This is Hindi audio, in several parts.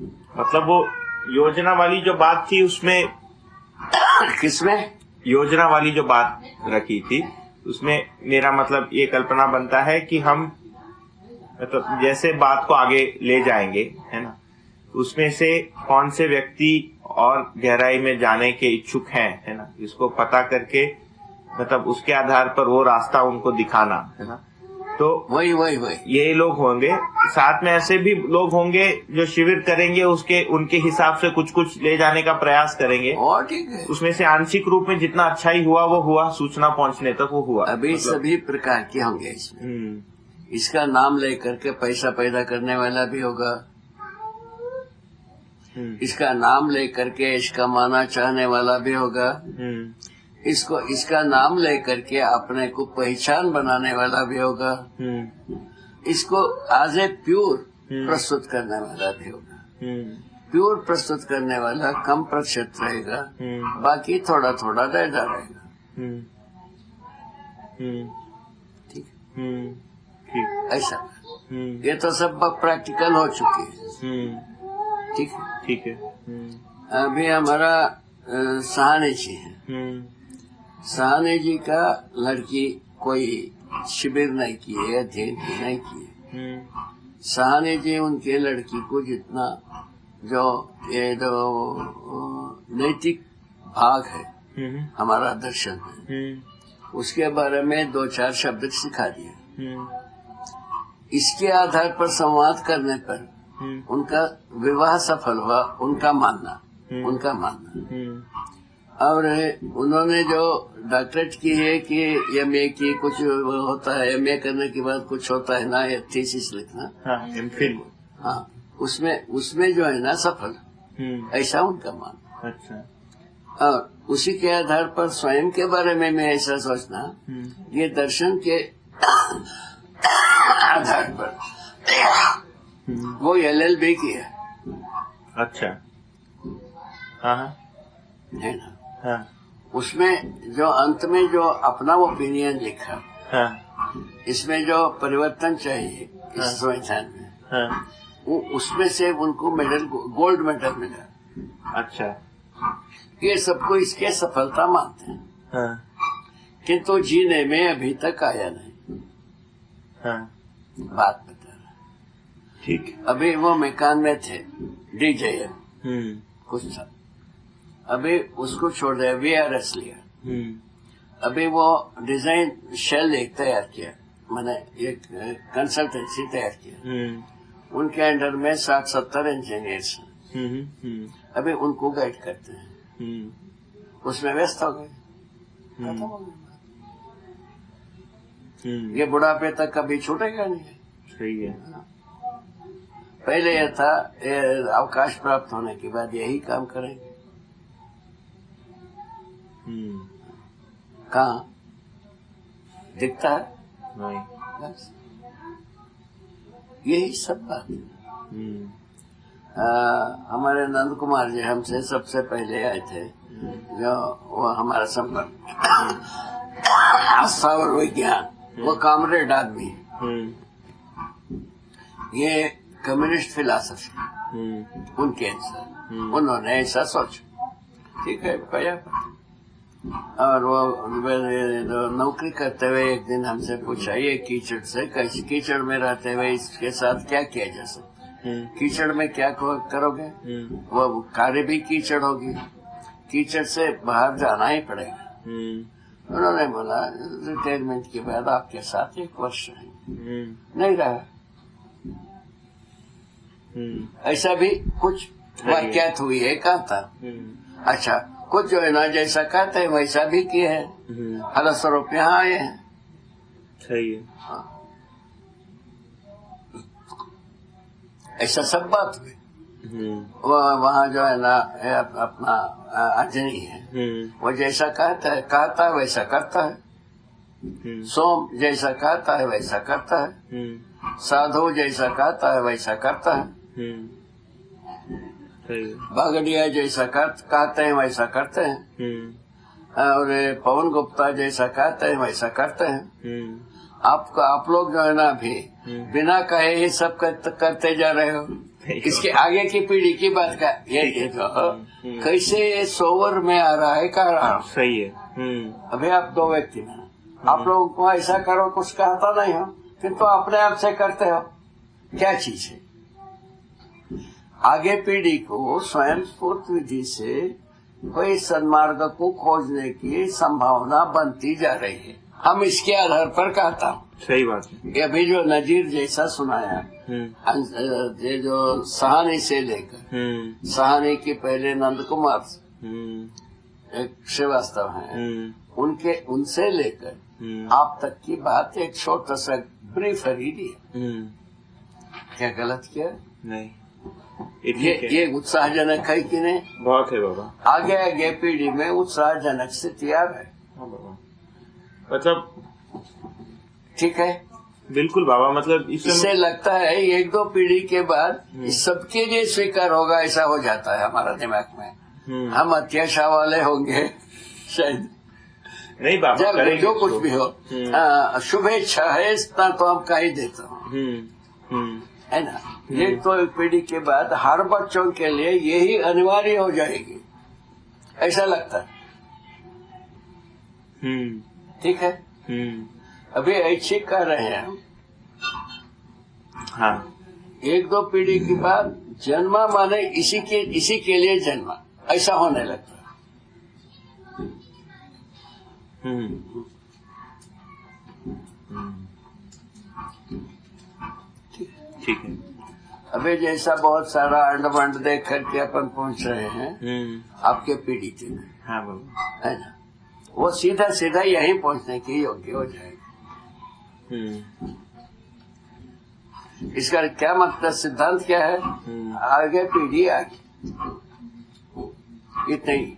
मतलब वो योजना वाली जो बात थी उसमें किसमें योजना वाली जो बात रखी थी उसमें मेरा मतलब ये कल्पना बनता है कि हम मतलब जैसे बात को आगे ले जाएंगे, है ना, उसमें से कौन से व्यक्ति और गहराई में जाने के इच्छुक हैं, है ना, इसको पता करके मतलब उसके आधार पर वो रास्ता उनको दिखाना, है ना। तो वही यही लोग होंगे। साथ में ऐसे भी लोग होंगे जो शिविर करेंगे, उसके उनके हिसाब से कुछ कुछ ले जाने का प्रयास करेंगे। और ठीक है, उसमें से आंशिक रूप में जितना अच्छा ही हुआ वो हुआ, सूचना पहुंचने तक वो हुआ। अभी मतलब, सभी प्रकार के होंगे इसमें। इसका नाम लेकर के पैसा पैदा करने वाला भी होगा, इसका नाम लेकर के इसका माना चाहने वाला भी होगा, इसका नाम लेकर के अपने को पहचान बनाने वाला भी होगा, इसको आज ए प्योर प्रस्तुत करने वाला भी होगा। प्योर प्रस्तुत करने वाला कम प्रतिशत रहेगा, बाकी थोड़ा थोड़ा रह जाएगा। ठीक, ऐसा ये तो सब प्रैक्टिकल हो चुकी है। ठीक है। अभी हमारा सहाने जी है, सहाने जी का लड़की कोई शिविर नहीं किए, अध्ययन नहीं किए। सहाने जी उनके लड़की को जितना जो ये जो नैतिक भाग है हमारा दर्शन में, उसके बारे में 2-4 शब्द सिखा दिया। इसके आधार पर संवाद करने पर उनका विवाह सफल हुआ, उनका मानना। और उन्होंने जो डॉक्टरेट की है कि एमए की कुछ होता है, एमए करने के बाद कुछ होता है ना, ये थीसिस लिखना। हाँ, उसमें जो है ना सफल, ऐसा उनका मानना। अच्छा। और उसी के आधार पर स्वयं के बारे में मैं ऐसा सोचना, ये दर्शन के आधार पर वो LLB की है। अच्छा। हाँ है ना। हाँ। उसमें जो अंत में जो अपना ओपिनियन लिखा, हाँ। इसमें जो परिवर्तन चाहिए इस संविधान में, हाँ। वो उसमें से उनको मेडल, गोल्ड मेडल मिला। अच्छा। ये सबको इसके सफलता मानते हैं। हाँ। किंतु जीने में अभी तक आया नहीं। हाँ। बात बता रहा। ठीक। अभी वो मकान में थे, DJ कुछ था, अभी उसको छोड़ दिया, VRS लिया। अभी वो डिजाइन शेल एक तैयार किया, मैंने एक कंसल्टेंसी तैयार किया। उनके अंडर में 60-70 इंजीनियर्स हैं। अभी उनको गाइड करते हैं। उसमें व्यस्त हो गए, खत्म हो गए। ये बुढ़ापे तक कभी छूटेगा नहीं। सही है। पहले यह था, अवकाश प्राप्त होने के बाद यही काम करेंगे। कहाँ दिखता है? नहीं। बस यही सब बात है। हमारे नंद कुमार जी हमसे सबसे पहले आए थे, जो वो हमारा संपर्क आस्था और विज्ञान, वो कामरेड आदमी है। ये कम्युनिस्ट फिलॉसफी उनके अनुसार, उन्होंने ऐसा सोचा। ठीक है, पाया। और वो नौकरी करते हुए एक दिन हमसे पूछा, ये कीचड़ से कैसे, कीचड़ में रहते हुए इसके साथ क्या किया जा सकता, कीचड़ में क्या करोगे? वो कार्य भी कीचड़ होगी, कीचड़ से बाहर जाना ही पड़ेगा। उन्होंने बोला, रिटायरमेंट के बाद आपके साथ 1 वर्ष नहीं रहा। ऐसा भी कुछ वाक्यात हुई है, कहा था। अच्छा, कुछ जो है ना जैसा कहते हैं वैसा भी किए हैं। फलस्वरूप यहाँ आए हैं। सही है। हाँ। ऐसा सब बात हुई। वहाँ जो है ना अपना अजनी है, वो जैसा कहता है वैसा करता है। सोम जैसा कहता है वैसा करता है। साधु जैसा कहता है वैसा करता है। बागड़िया जैसा कहते हैं वैसा करते हैं। और पवन गुप्ता जैसा कहते हैं वैसा करते हैं। आप लोग जो है ना अभी बिना कहे ये सब करते जा रहे हो। इसके आगे की पीढ़ी की बात का ये कैसे सोवर में आ रहा है कह रहा हूँ। सही है। अभी आप दो व्यक्ति में आप लोगों को ऐसा करो कुछ कहता नहीं हो, किंतु अपने आप से करते हो। क्या चीज है? आगे पीढ़ी को स्वयं स्फूर्त विधि से कोई सन्मार्ग को खोजने की संभावना बनती जा रही है। हम इसके आधार पर कहता हूँ। सही बात है। ये अभी जो नजीर जैसा सुनाया, ये जो सहानी से लेकर सहानी की पहले नंद कुमार एक श्रीवास्तव है, उनसे लेकर आप तक की बात एक छोटा सा ब्रीफ ही दिया। क्या गलत किया? नहीं। ये उत्साहजनक है कि नहीं? बहुत है बाबा। आगे पीढ़ी में उत्साहजनक स्थिति आ है। मतलब ठीक है, बिल्कुल बाबा। मतलब इससे लगता है एक दो पीढ़ी के बाद सबके लिए स्वीकार होगा, ऐसा हो जाता है हमारा दिमाग में। हम अत्याशा वाले होंगे शायद। नहीं बाबा, जब जो कुछ भी हो शुभेच्छा है इतना तो हम कह ही देता हूँ, है ना। एक तो पीढ़ी के बाद हर बच्चों के लिए यही अनिवार्य हो जाएगी, ऐसा लगता है। ठीक है। अभी ऐच्छिक कर रहे हैं हम। हाँ। एक दो पीढ़ी के बाद जन्मा माने इसी के लिए जन्मा, ऐसा होने लगता है। ठीक है। अभी जैसा बहुत सारा अंडमंड देख करके अपन पहुंच रहे हैं आपके पीढ़ी तक। हाँ बाबा, है ना। वो सीधा सीधा यहीं पहुंचने की योग्य हो जाएगा। इसका क्या मतलब, सिद्धांत क्या है? आगे पीढ़ी आगे, इतना ही।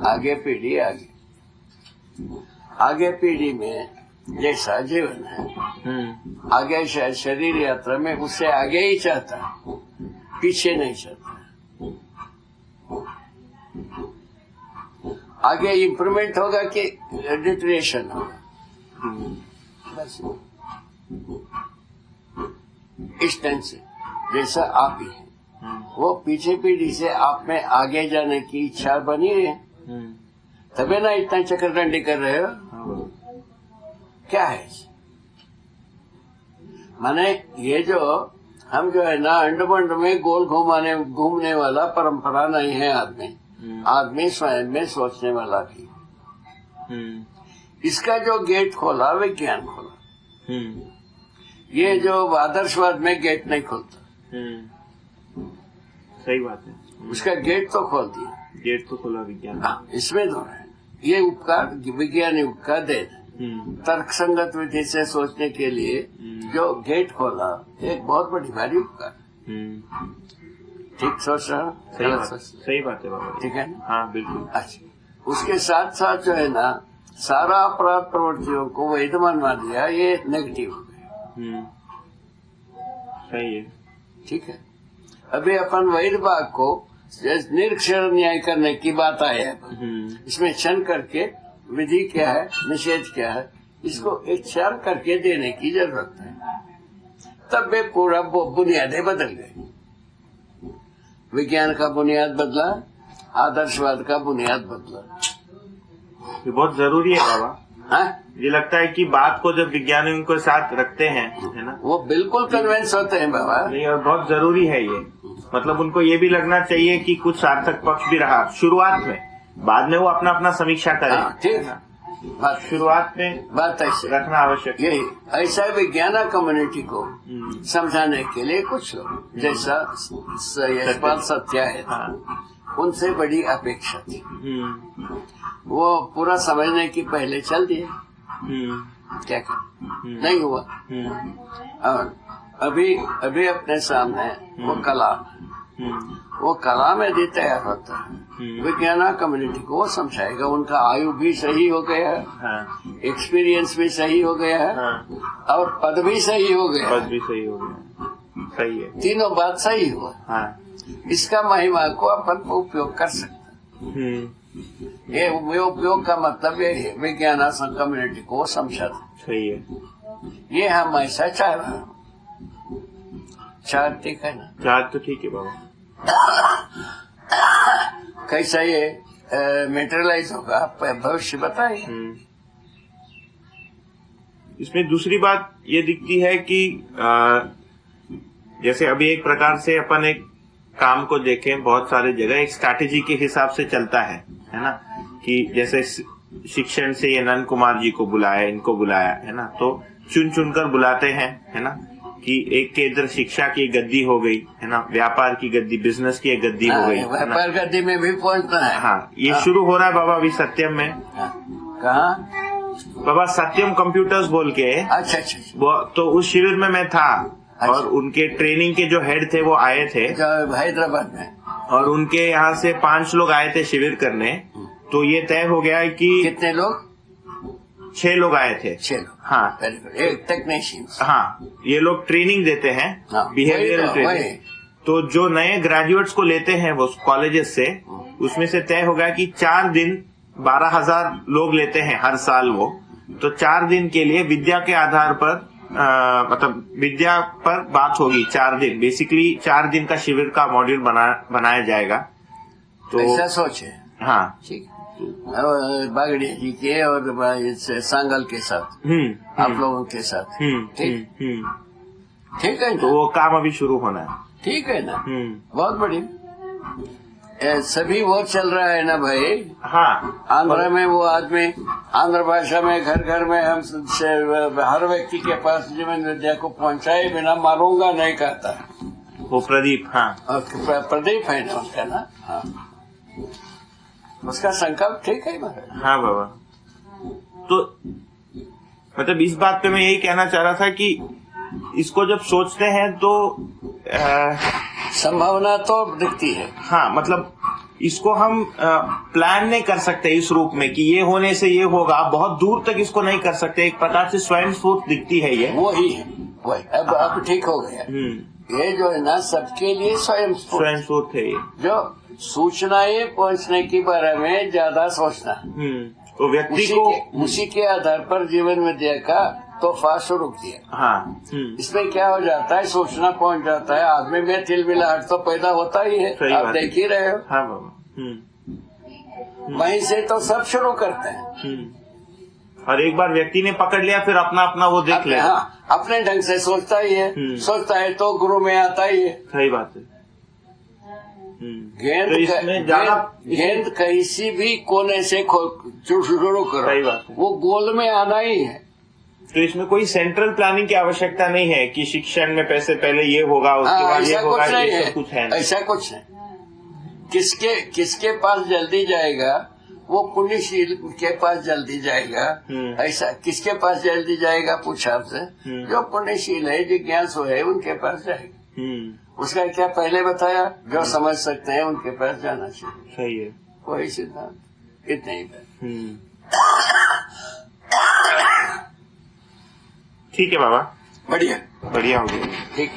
आगे पीढ़ी आगे, आगे पीढ़ी में जैसा जीवन है, आगे शायद शरीर यात्रा में उससे आगे ही चाहता है, पीछे नहीं चाहता। आगे इम्प्रूवमेंट होगा कि डिटरेशन होगा, बस इस ढंग से जैसा आप ही है। वो पीछे पीढ़ी से आप में आगे जाने की इच्छा बनी है, तभी ना इतना चक्करदंडी कर रहे हो। क्या है माने, ये जो हम जो है ना अंडमंड में गोल घूमने वाला परंपरा नहीं है। आदमी स्वयं में सोचने वाला भी। इसका जो गेट खोला विज्ञान खोला। ये जो आदर्शवाद में गेट नहीं खोलता। सही बात है। उसका गेट तो खोल दिया, गेट तो खोला विज्ञान। इसमें तो है ये उपकार, विज्ञान उपकार दे तर्क संगत विधि से सोचने के लिए जो गेट खोला, एक बहुत बड़ी भारी उपकार। ठीक सोच रहा? सही बात है बाबा। ठीक है। हाँ बिल्कुल। अच्छा, उसके साथ साथ जो है ना सारा अपराध प्रवृत्तियों को वैध मानवा दिया, ये नेगेटिव हो गया। सही है। ठीक है। अभी अपन वैध भाग को निरक्षर न्याय करने की बात आए है। इसमें क्षण करके विधि क्या है, निषेध क्या है, इसको एक क्षण करके देने की जरूरत है। तब वे पूरा बुनियादें बदल गए। विज्ञान का बुनियाद बदला, आदर्शवाद का बुनियाद बदला। ये बहुत जरूरी है बाबा। हाँ? ये लगता है कि बात को जब विज्ञानियों के साथ रखते हैं, है ना, वो बिल्कुल कन्विंस होते हैं बाबा। नहीं, और बहुत जरूरी है ये। मतलब उनको ये भी लगना चाहिए कि कुछ सार्थक पक्ष भी रहा शुरुआत में, बाद में वो अपना अपना समीक्षा करे। ठीक है। शुरुआत में बात ऐसे रखना आवश्यक। यही ऐसा विज्ञान कम्युनिटी को समझाने के लिए कुछ लोग जैसा यशपाल सत्या है, उनसे बड़ी अपेक्षा थी। वो पूरा समझने की पहले चल दिए, क्या कर नहीं हुआ। और अभी अपने सामने वो कलाम, वो कलाम यदि तैयार होता है, विज्ञान कम्युनिटी को वो समझाएगा। उनका आयु भी सही हो गया है, एक्सपीरियंस भी सही हो गया है, और पद भी सही हो गया। पद भी सही हो गया। सही है। तीनों बात सही हुआ। इसका महिमा को अपन उपयोग कर सकते हैं। ये उपयोग का मतलब ये है, विज्ञान कम्युनिटी को समझा। सही है। ये हम ऐसा चाह रहे हैं। 4 ठीक है ना? 4 तो ठीक है बाबा। कैसा ये मेटेरियलाइज होगा, आप भविष्य बताइए। इसमें दूसरी बात ये दिखती है कि जैसे अभी एक प्रकार से अपन एक काम को देखें, बहुत सारे जगह एक स्ट्रैटेजी के हिसाब से चलता है ना, कि जैसे शिक्षण से ये नंद कुमार जी को बुलाया, इनको बुलाया, है ना, तो चुन चुन कर बुलाते हैं, है ना, कि एक के इधर शिक्षा की गद्दी हो गई, है ना, व्यापार की गद्दी, बिजनेस की एक गद्दी हो गई, व्यापार गद्दी में भी पहुंचना है। हाँ, ये शुरू हो रहा है बाबा अभी सत्यम में। कहाँ बाबा? सत्यम कंप्यूटर्स बोल के। अच्छा। वो तो उस शिविर में मैं था। अच्छा। और उनके ट्रेनिंग के जो हेड थे वो आए थे हैदराबाद में, और उनके यहाँ से 5 लोग आए थे शिविर करने। तो ये तय हो गया है कि कितने लोग? 6 लोग आए थे। 6 लोग, हाँ। एक टेक्नीशियन। हाँ, ये लोग ट्रेनिंग देते हैं, बिहेवियरल ट्रेनिंग। तो जो नए ग्रेजुएट्स को लेते हैं वो कॉलेजेस से, उसमें से तय हो गया कि 4 दिन 12,000 लोग लेते हैं हर साल वो। तो 4 दिन के लिए विद्या के आधार पर मतलब विद्या पर बात होगी 4 दिन। बेसिकली 4 दिन का शिविर का मॉड्यूल बनाया जाएगा। तो ऐसा सोच है। हाँ, ठीक। बागड़िया जी के और सांगल के साथ, आप लोगों के साथ, ठीक है ना? तो वो काम अभी शुरू होना है। ठीक है ना? बहुत बढ़िया। सभी वो चल रहा है ना भाई। हाँ, आंध्र में वो आदमी, आंध्र भाषा में घर घर में हम हर व्यक्ति के पास जीवन विद्या को पहुंचाए बिना मारूंगा नहीं कहता। वो प्रदीप। हाँ, प्रदीप है ना उसका ना? हाँ, उसका संकल्प ठीक है महाराज। हाँ बाबा। तो मतलब इस बात पे मैं यही कहना चाह रहा था कि इसको जब सोचते हैं तो संभावना तो दिखती है। हाँ, मतलब इसको हम प्लान नहीं कर सकते इस रूप में कि ये होने से ये होगा, बहुत दूर तक इसको नहीं कर सकते। एक प्रकार से स्वयं स्फूर्त दिखती है ये। वही है, वही। अब ठीक हो गया। ये जो है ना सबके लिए स्वयं स्फूर्त है ये। जो सूचनाएं पहुंचने के बारे में ज्यादा सोचना, तो व्यक्ति को उसी के आधार पर जीवन विद्या का तोहफा शुरू किया। हाँ, इसमें क्या हो जाता है, सूचना पहुंच जाता है, आदमी में तिलमिलाहट तो पैदा होता ही है, आप देख ही रहे हो। हाँ बाबा। वहीं से तो सब शुरू करते हैं। और एक बार व्यक्ति ने पकड़ लिया फिर अपना अपना वो देख ले। हाँ, अपने ढंग से सोचता ही है, सोचता है तो गुरु में आता ही है। सही बात है। गेंद किसी भी कोने से शुरू करो, वो गोल में आना ही है। तो इसमें कोई सेंट्रल प्लानिंग की आवश्यकता नहीं है कि शिक्षण में पैसे पहले ये होगा उसके बाद ये होगा, ये कुछ है। ऐसा कुछ है। किसके पास जल्दी जाएगा वो पुण्यशील के पास जल्दी जाएगा। ऐसा किसके पास जल्दी जाएगा पूछा आपसे? जो पुण्यशील है, जिज्ञासु है, उनके पास जाएगा। उसका क्या पहले बताया, जो समझ सकते हैं उनके पास जाना चाहिए। सही है, वही सिद्धांत, इतना ही। ठीक है बाबा, बढ़िया बढ़िया हो गया। ठीक।